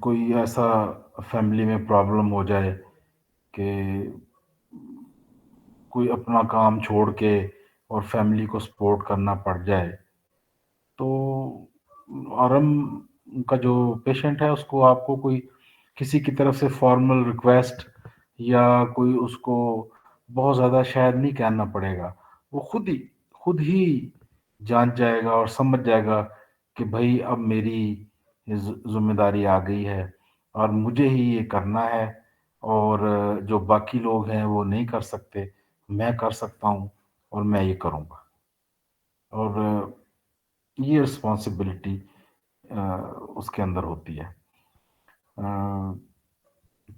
کوئی ایسا فیملی میں پرابلم ہو جائے کہ کوئی اپنا کام چھوڑ کے اور فیملی کو سپورٹ کرنا پڑ جائے، تو آرم کا جو پیشنٹ ہے اس کو آپ کو کوئی کسی کی طرف سے فارمل ریکویسٹ یا کوئی اس کو بہت زیادہ شاید نہیں کہنا پڑے گا، وہ خود ہی جان جائے گا اور سمجھ جائے گا کہ بھائی اب میری ذمہ داری آ گئی ہے اور مجھے ہی یہ کرنا ہے، اور جو باقی لوگ ہیں وہ نہیں کر سکتے، میں کر سکتا ہوں اور میں یہ کروں گا، اور یہ رسپانسبلٹی اس کے اندر ہوتی ہے۔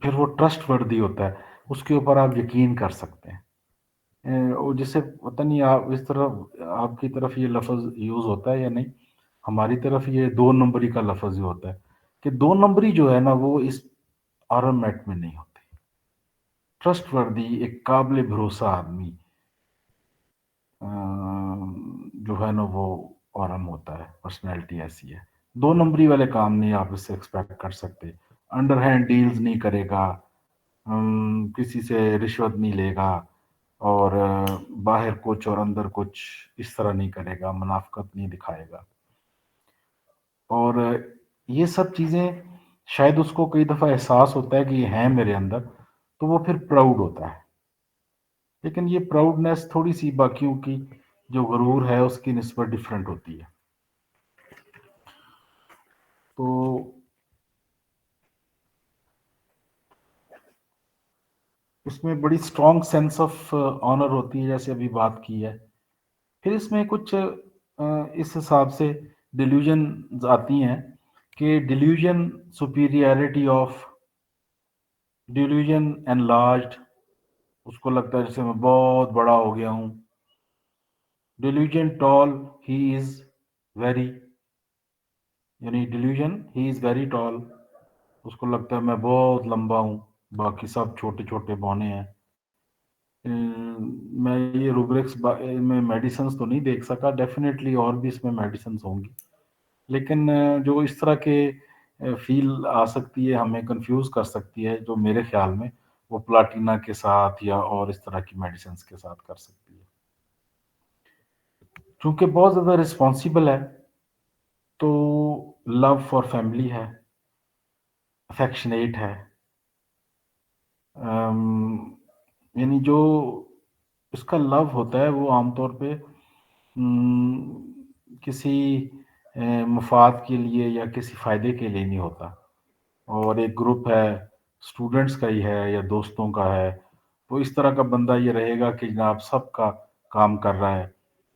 پھر وہ ٹرسٹ وردی ہوتا ہے، اس کے اوپر آپ یقین کر سکتے ہیں۔ وہ جسے پتہ نہیں آپ اس طرح آپ کی طرف یہ لفظ یوز ہوتا ہے یا نہیں، ہماری طرف یہ دو نمبری کا لفظ ہی ہوتا ہے کہ دو نمبری جو ہے نا وہ اس آرم میٹ میں نہیں ہوتی۔ ٹرسٹ وردی، ایک قابل بھروسہ آدمی جو ہے نا وہ آرم ہوتا ہے، پرسنالٹی ایسی ہے۔ دو نمبری والے کام نہیں آپ اس سے ایکسپیکٹ کر سکتے، انڈر ہینڈ ڈیلز نہیں کرے گا، کسی سے رشوت نہیں لے گا، اور باہر کچھ اور اندر کچھ اس طرح نہیں کرے گا، منافقت نہیں دکھائے گا، اور یہ سب چیزیں شاید اس کو کئی دفعہ احساس ہوتا ہے کہ یہ ہیں میرے اندر، تو وہ پھر پراؤڈ ہوتا ہے، لیکن یہ پراؤڈنیس تھوڑی سی باقیوں کی جو غرور ہے اس کی نسبت ڈفرینٹ ہوتی ہے۔ تو اس میں بڑی اسٹرانگ سینس آف آنر ہوتی ہے، جیسے ابھی بات کی ہے۔ پھر اس میں کچھ اس حساب سے ڈیلیوژن آتی ہیں کہ ڈیلیوژن سپیریئرٹی آف، ڈیلیوژن انلارجڈ، اس کو لگتا ہے جیسے میں بہت بڑا ہو گیا ہوں، delusion tall, he is very, یعنی delusion he is very tall, اس کو لگتا ہے میں بہت لمبا ہوں، باقی سب چھوٹے چھوٹے بونے ہیں۔ میں یہ روبرکس میں میڈیسنز تو نہیں دیکھ سکا، ڈیفینیٹلی اور بھی اس میں میڈیسنز ہوں گی، لیکن جو اس طرح کے فیل آ سکتی ہے، ہمیں کنفیوز کر سکتی ہے، جو میرے خیال میں وہ پلاٹینا کے ساتھ یا اور اس طرح کی میڈیسنز کے ساتھ کر سکتی ہے، چونکہ بہت زیادہ رسپانسیبل ہے، تو لو فار فیملی ہے، افیکشنیٹ ہے، یعنی جو اس کا لو ہوتا ہے وہ عام طور پہ کسی مفاد کے لیے یا کسی فائدے کے لیے نہیں ہوتا، اور ایک گروپ ہے، اسٹوڈنٹس کا ہی ہے یا دوستوں کا ہے، تو اس طرح کا بندہ یہ رہے گا کہ جناب سب کا کام کر رہا ہے،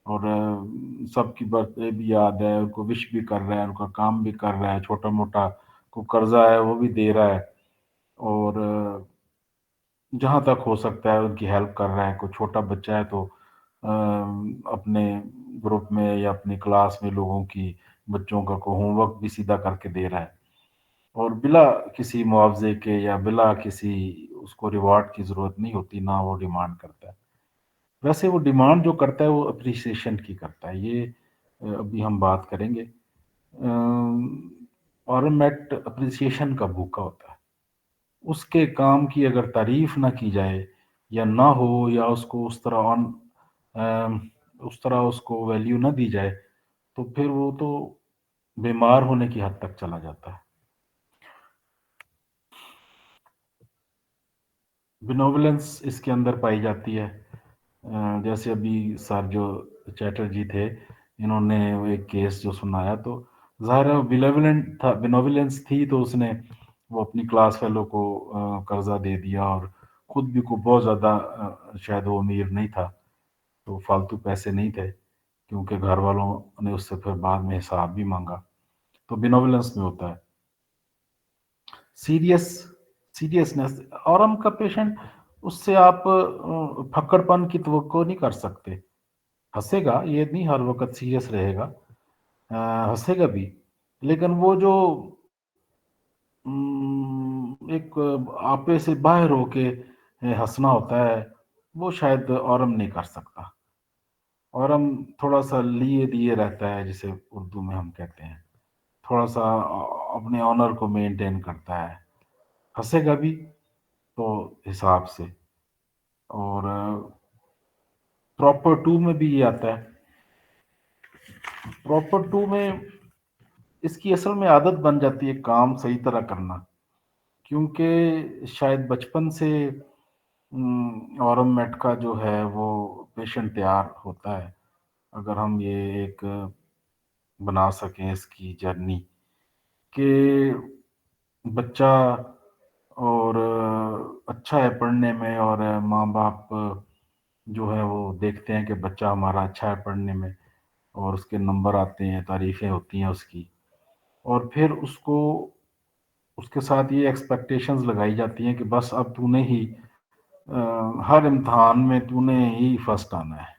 اور سب کی برتھ ڈے بھی یاد ہے، ان کو وش بھی کر رہا ہے، ان کا کام بھی کر رہا ہے، چھوٹا موٹا کو قرضہ ہے وہ بھی دے رہا ہے، اور جہاں تک ہو سکتا ہے ان کی ہیلپ کر رہا ہے۔ کوئی چھوٹا بچہ ہے تو اپنے گروپ میں یا اپنی کلاس میں لوگوں کی بچوں کا کو ہوم ورک بھی سیدھا کر کے دے رہا ہے، اور بلا کسی معاوضے کے یا بلا کسی اس کو ریوارڈ کی ضرورت نہیں ہوتی، نہ وہ ڈیمانڈ کرتا ہے۔ ویسے وہ ڈیمانڈ جو کرتا ہے وہ اپریسیشن کی کرتا ہے، یہ ابھی ہم بات کریں گے۔ آرمیٹ اپریسیشن کا بھوکا ہوتا ہے، اس کے کام کی اگر تعریف نہ کی جائے یا نہ ہو، یا اس کو اس طرح اس کو ویلیو نہ دی جائے، تو پھر وہ تو بیمار ہونے کی حد تک چلا جاتا ہے۔ بینوولنس اس کے اندر پائی جاتی ہے، جیسے ابھی سر جو چیٹرجی تھے، انہوں نے ایک کیس جو سنایا تو ظاہر ہے بینوولنٹ تھا، بینوولنس تھی، تو اس نے وہ اپنی کلاس فیلو کو قرضہ دے دیا، اور خود بھی کو بہت زیادہ شاید وہ امیر نہیں تھا، تو فالتو پیسے نہیں تھے، کیونکہ گھر والوں نے اس سے پھر بعد میں حساب بھی مانگا، تو بینوولنس میں ہوتا ہے۔ سیریس سیریسنس، اورم کا پیشنٹ، اس سے آپ پھکڑ پن کی توقع نہیں کر سکتے، ہنسے گا، یہ نہیں ہر وقت سیریس رہے گا، ہنسے گا بھی، لیکن وہ جو ایک آپے سے باہر ہو کے ہنسنا ہوتا ہے، وہ شاید اورم نہیں کر سکتا۔ اورم تھوڑا سا لیے دیے رہتا ہے، جسے اردو میں ہم کہتے ہیں، تھوڑا سا اپنے آنر کو مینٹین کرتا ہے، ہنسے گا بھی تو حساب سے. اور پراپر ٹو میں بھی یہ آتا ہے. پراپر ٹو میں اس کی اصل میں عادت بن جاتی ہے کام صحیح طرح کرنا، کیونکہ شاید بچپن سے اورم میٹ کا جو ہے وہ پیشنٹ تیار ہوتا ہے. اگر ہم یہ ایک بنا سکیں اس کی جرنی کہ بچہ اور اچھا ہے پڑھنے میں، اور ماں باپ جو ہے وہ دیکھتے ہیں کہ بچہ ہمارا اچھا ہے پڑھنے میں، اور اس کے نمبر آتے ہیں، تعریفیں ہوتی ہیں اس کی، اور پھر اس کے ساتھ یہ ایکسپیکٹیشنز لگائی جاتی ہیں کہ بس اب تو نے ہی ہر امتحان میں تو نے ہی فرسٹ آنا ہے،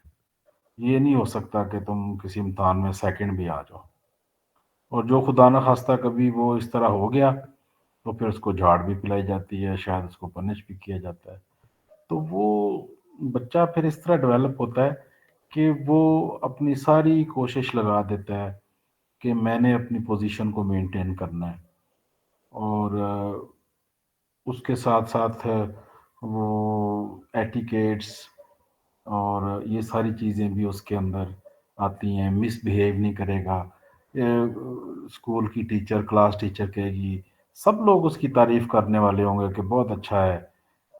یہ نہیں ہو سکتا کہ تم کسی امتحان میں سیکنڈ بھی آ جاؤ. اور جو خدا نہ خواستہ کبھی وہ اس طرح ہو گیا تو پھر اس کو جھاڑ بھی پلائی جاتی ہے، شاید اس کو پنش بھی کیا جاتا ہے. تو وہ بچہ پھر اس طرح ڈیولپ ہوتا ہے کہ وہ اپنی ساری کوشش لگا دیتا ہے کہ میں نے اپنی پوزیشن کو مینٹین کرنا ہے. اور اس کے ساتھ ساتھ وہ ایٹیکیٹس اور یہ ساری چیزیں بھی اس کے اندر آتی ہیں. مس بہیو نہیں کرے گا، اسکول کی ٹیچر، کلاس ٹیچر کہے گی، سب لوگ اس کی تعریف کرنے والے ہوں گے کہ بہت اچھا ہے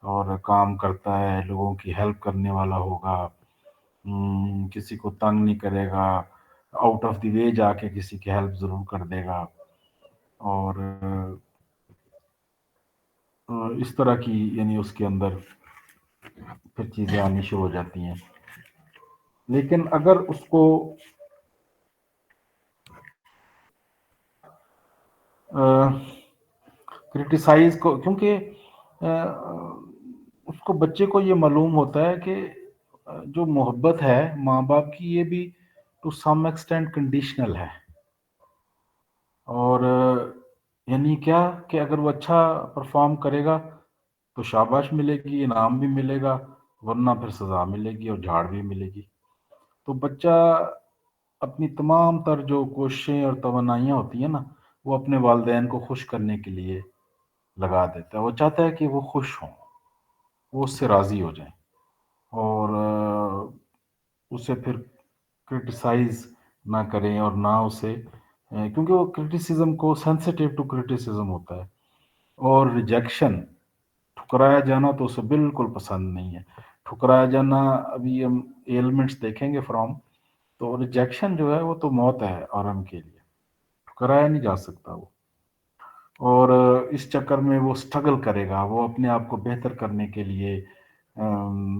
اور کام کرتا ہے، لوگوں کی ہیلپ کرنے والا ہوگا، کسی کو تنگ نہیں کرے گا، آؤٹ آف دی وے جا کے کسی کی ہیلپ ضرور کر دے گا. اور اس طرح کی یعنی اس کے اندر پھر چیزیں آنی شروع ہو جاتی ہیں. لیکن اگر اس کو کرٹیسائز کو، کیونکہ اس کو بچے کو یہ معلوم ہوتا ہے کہ جو محبت ہے ماں باپ کی یہ بھی ٹو سم ایکسٹینٹ کنڈیشنل ہے. اور یعنی کیا کہ اگر وہ اچھا پرفارم کرے گا تو شاباش ملے گی، انعام بھی ملے گا، ورنہ پھر سزا ملے گی اور جھاڑ بھی ملے گی. تو بچہ اپنی تمام تر جو کوششیں اور توانائیاں ہوتی ہیں نا وہ اپنے والدین کو خوش کرنے کے لیے لگا دیتا ہے. وہ چاہتا ہے کہ وہ خوش ہوں، وہ اس سے راضی ہو جائیں، اور اسے پھر کرٹیسائز نہ کریں اور نہ اسے کیونکہ وہ کرٹیسزم کو سینسیٹیو ٹو کرٹیسزم ہوتا ہے. اور ریجیکشن، ٹھکرایا جانا تو اسے بالکل پسند نہیں ہے. ٹھکرایا جانا، ابھی ہم ایلمنٹس دیکھیں گے فرام، تو ریجیکشن جو ہے وہ تو موت ہے آرم کے لیے، ٹھکرایا نہیں جا سکتا وہ. اور اس چکر میں وہ سٹرگل کرے گا، وہ اپنے آپ کو بہتر کرنے کے لیے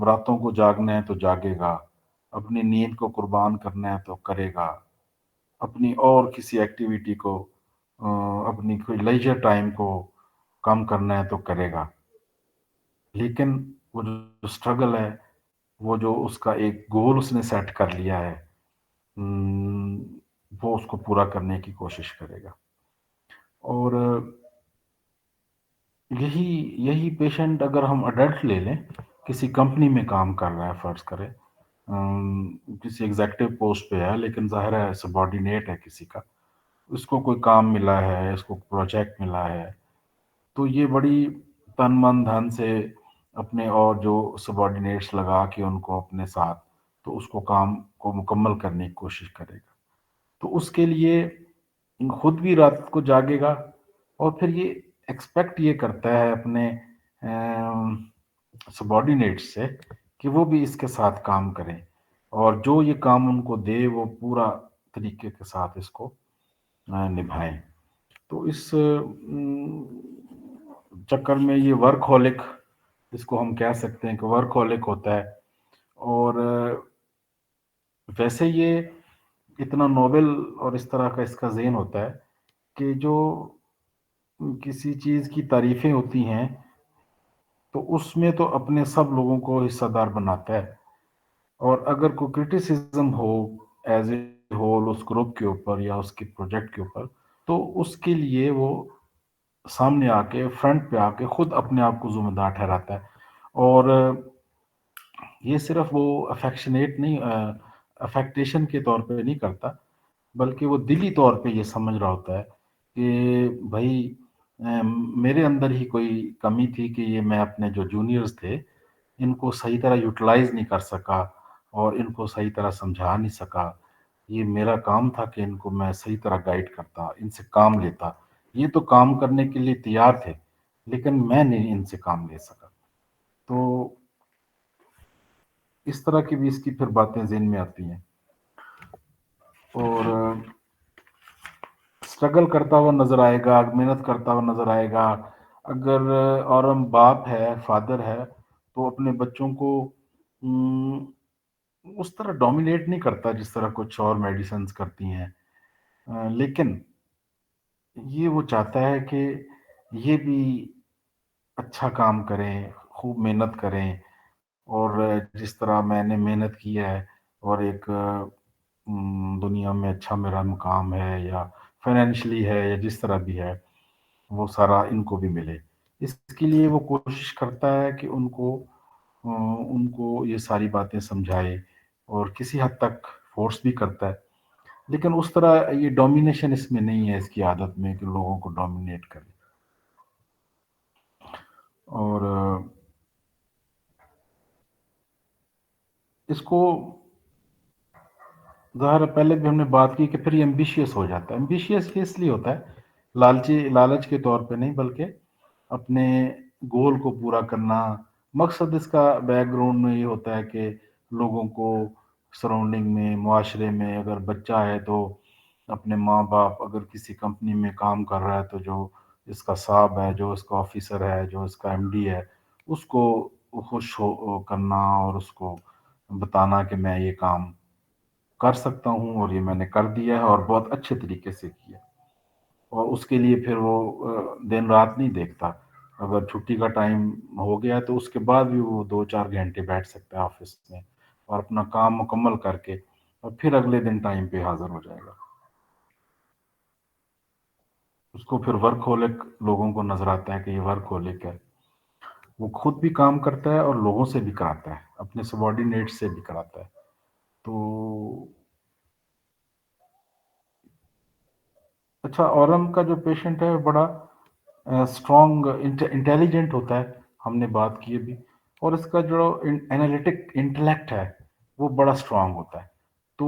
راتوں کو جاگنا ہے تو جاگے گا، اپنی نیند کو قربان کرنا ہے تو کرے گا، اپنی اور کسی ایکٹیویٹی کو اپنی کوئی لیجر ٹائم کو کم کرنا ہے تو کرے گا. لیکن وہ جو سٹرگل ہے، وہ جو اس کا ایک گول اس نے سیٹ کر لیا ہے، وہ اس کو پورا کرنے کی کوشش کرے گا. اور یہی پیشنٹ اگر ہم اڈلٹ لے لیں، کسی کمپنی میں کام کر رہا ہے فرض کرے، کسی ایگزیکٹو پوسٹ پہ ہے، لیکن ظاہر ہے سبارڈینیٹ ہے کسی کا، اس کو کوئی کام ملا ہے، اس کو پروجیکٹ ملا ہے، تو یہ بڑی تن من دھن سے اپنے اور جو سبارڈینیٹس لگا کے ان کو اپنے ساتھ، تو اس کو کام کو مکمل کرنے کی کوشش کرے گا. تو اس کے لیے خود بھی رات کو جاگے گا، اور پھر یہ ایکسپیکٹ یہ کرتا ہے اپنے سبارڈینیٹ سے کہ وہ بھی اس کے ساتھ کام کریں، اور جو یہ کام ان کو دے وہ پورا طریقے کے ساتھ اس کو نبھائیں. تو اس چکر میں یہ ورک ہولک، اس کو ہم کہہ سکتے ہیں کہ ورک ہولک ہوتا ہے. اور ویسے یہ اتنا نوبل اور اس طرح کا اس کا ذہن ہوتا ہے کہ جو کسی چیز کی تعریفیں ہوتی ہیں تو اس میں تو اپنے سب لوگوں کو حصہ دار بناتا ہے، اور اگر کوئی کرٹیسزم ہو ایز اے ہول اس گروپ کے اوپر یا اس کے پروجیکٹ کے اوپر، تو اس کے لیے وہ سامنے آ کے فرنٹ پہ آ کے خود اپنے آپ کو ذمہ دار ٹھہراتا ہے. اور یہ صرف وہ افیکشنیٹ نہیں، افیکٹیشن کے طور پہ نہیں کرتا، بلکہ وہ دلی طور پہ یہ سمجھ رہا ہوتا ہے کہ بھائی میرے اندر ہی کوئی کمی تھی کہ یہ میں اپنے جو جونیئرز تھے ان کو صحیح طرح یوٹیلائز نہیں کر سکا اور ان کو صحیح طرح سمجھا نہیں سکا. یہ میرا کام تھا کہ ان کو میں صحیح طرح گائیڈ کرتا، ان سے کام لیتا. یہ تو کام کرنے کے لیے تیار تھے لیکن میں نہیں ان سے کام لے سکا. تو اس طرح کی بھی اس کی پھر باتیں ذہن میں آتی ہیں. اور اسٹرگل کرتا ہوا نظر آئے گا، محنت کرتا ہوا نظر آئے گا. اگر اورم باپ ہے، فادر ہے، تو اپنے بچوں کو اس طرح ڈومینیٹ نہیں کرتا جس طرح کچھ اور میڈیسنز کرتی ہیں. لیکن یہ وہ چاہتا ہے کہ یہ بھی اچھا کام کریں، خوب محنت کریں. اور جس طرح میں نے محنت کی ہے اور ایک دنیا میں اچھا میرا مقام ہے یا فائنینشلی ہے یا جس طرح بھی ہے، وہ سارا ان کو بھی ملے. اس کے لیے وہ کوشش کرتا ہے کہ ان کو یہ ساری باتیں سمجھائے اور کسی حد تک فورس بھی کرتا ہے. لیکن اس طرح یہ ڈومینیشن اس میں نہیں ہے، اس کی عادت میں کہ لوگوں کو ڈومینیٹ کرے. اور اس کو ظاہر ہے پہلے بھی ہم نے بات کی کہ پھر یہ ایمبیشیس ہو جاتا ہے. ایمبیشیس اس لیے ہوتا ہے، لالچ کے طور پہ نہیں بلکہ اپنے گول کو پورا کرنا. مقصد اس کا بیک گراؤنڈ میں یہ ہوتا ہے کہ لوگوں کو سراؤنڈنگ میں، معاشرے میں اگر بچہ ہے تو اپنے ماں باپ اگر کسی کمپنی میں کام کر رہا ہے تو جو اس کا صاحب ہے، جو اس کا آفیسر ہے، جو اس کا ایم ڈی ہے، اس کو خوش کرنا اور اس کو بتانا کہ میں یہ کام کر سکتا ہوں اور یہ میں نے کر دیا ہے اور بہت اچھے طریقے سے کیا. اور اس کے لیے پھر وہ دن رات نہیں دیکھتا. اگر چھٹی کا ٹائم ہو گیا تو اس کے بعد بھی وہ 2-4 گھنٹے بیٹھ سکتا ہے آفس میں اور اپنا کام مکمل کر کے اور پھر اگلے دن ٹائم پہ حاضر ہو جائے گا. اس کو پھر ورک ہولک لوگوں کو نظر آتا ہے کہ یہ ورک ہولک ہے. وہ خود بھی کام کرتا ہے اور لوگوں سے بھی کراتا ہے، اپنے سبارڈینیٹ سے بھی کراتا ہے. تو اچھا، اورم کا جو پیشنٹ ہے بڑا اسٹرانگ انٹیلیجنٹ ہوتا ہے، ہم نے بات کی ابھی. اور اس کا جو انالیٹک انٹلیکٹ ہے وہ بڑا اسٹرانگ ہوتا ہے. تو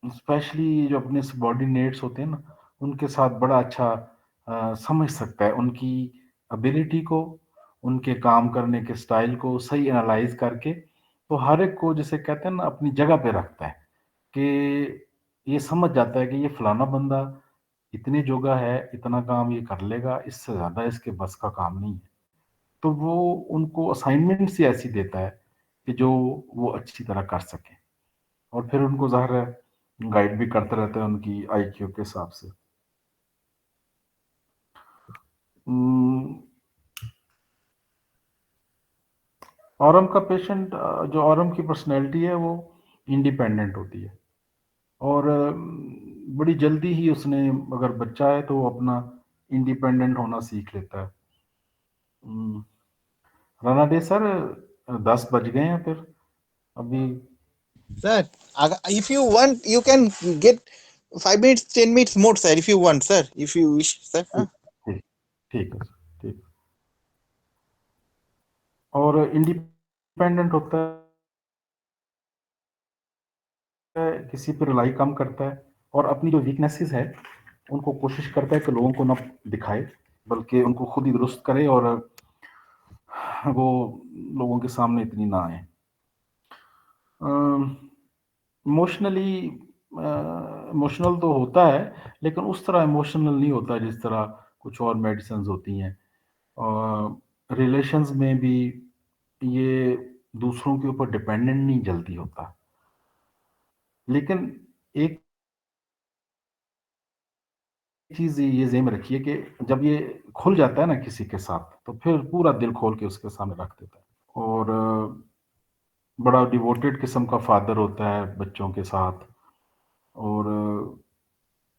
اسپیشلی جو اپنے سبارڈینیٹس ہوتے ہیں نا ان کے ساتھ بڑا اچھا سمجھ سکتا ہے، ان کی ابیلٹی کو، ان کے کام کرنے کے سٹائل کو صحیح انالائز کر کے. تو ہر ایک کو جسے کہتے ہیں نا اپنی جگہ پہ رکھتا ہے کہ یہ سمجھ جاتا ہے کہ یہ فلانا بندہ اتنی جگہ ہے، اتنا کام یہ کر لے گا، اس سے زیادہ اس کے بس کا کام نہیں ہے. تو وہ ان کو اسائنمنٹس ہی ایسی دیتا ہے کہ جو وہ اچھی طرح کر سکیں. اور پھر ان کو ظاہر ہے گائیڈ بھی کرتے رہتے ہیں ان کی آئی کیو کے حساب سے. اورم کا پیشنٹ، جو اورم کی پرسنالٹی ہے وہ انڈیپینڈنٹ ہوتی ہے اور بڑی جلدی ہی اس نے اگر بچہ ہے تو وہ اپنا انڈیپینڈنٹ ہونا سیکھ لیتا ہے. رانا ڈے سر 10 بج گئے ہیں پھر ابھی. Sir, if you want, you can get 5 minutes, 10 minutes more, sir. If you want, sir. If you wish, sir. ٹھیک ٹھیک ٹھیک ہے سر، ٹھیک. اور انڈیپینڈنٹ ہوتا ہے، کسی پہ رلائی کم کرتا ہے اور اپنی جو ویکنیسز ہے ان کو کوشش کرتا ہے کہ لوگوں کو نہ دکھائے بلکہ ان کو خود ہی درست کرے اور وہ لوگوں کے سامنے اتنی نہ آئے. ایموشنلی ایموشنل تو ہوتا ہے لیکن اس طرح ایموشنل نہیں ہوتا جس طرح کچھ اور میڈیسنز ہوتی ہیں. ریلیشنز میں بھی یہ دوسروں کے اوپر ڈپینڈنٹ نہیں جلدی ہوتا. لیکن ایک چیز یہ ذہن میں رکھیے کہ جب یہ کھل جاتا ہے نا کسی کے ساتھ تو پھر پورا دل کھول کے اس کے سامنے رکھ دیتا ہے. اور بڑا ڈیووٹیڈ قسم کا فادر ہوتا ہے بچوں کے ساتھ. اور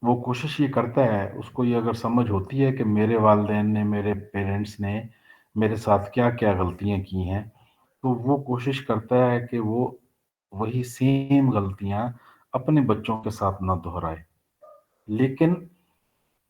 وہ کوشش یہ کرتا ہے، اس کو یہ اگر سمجھ ہوتی ہے کہ میرے والدین نے، میرے پیرنٹس نے میرے ساتھ کیا کیا غلطیاں کی ہیں، تو وہ کوشش کرتا ہے کہ وہ وہی سیم غلطیاں اپنے بچوں کے ساتھ نہ دہرائے. لیکن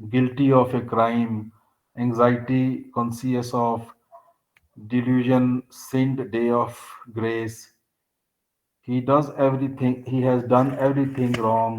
guilty of a crime, anxiety conscious of delusion, sinned day of grace, he does everything, he has done everything wrong,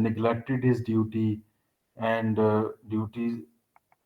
neglected his duty and duties,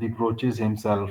reproaches himself,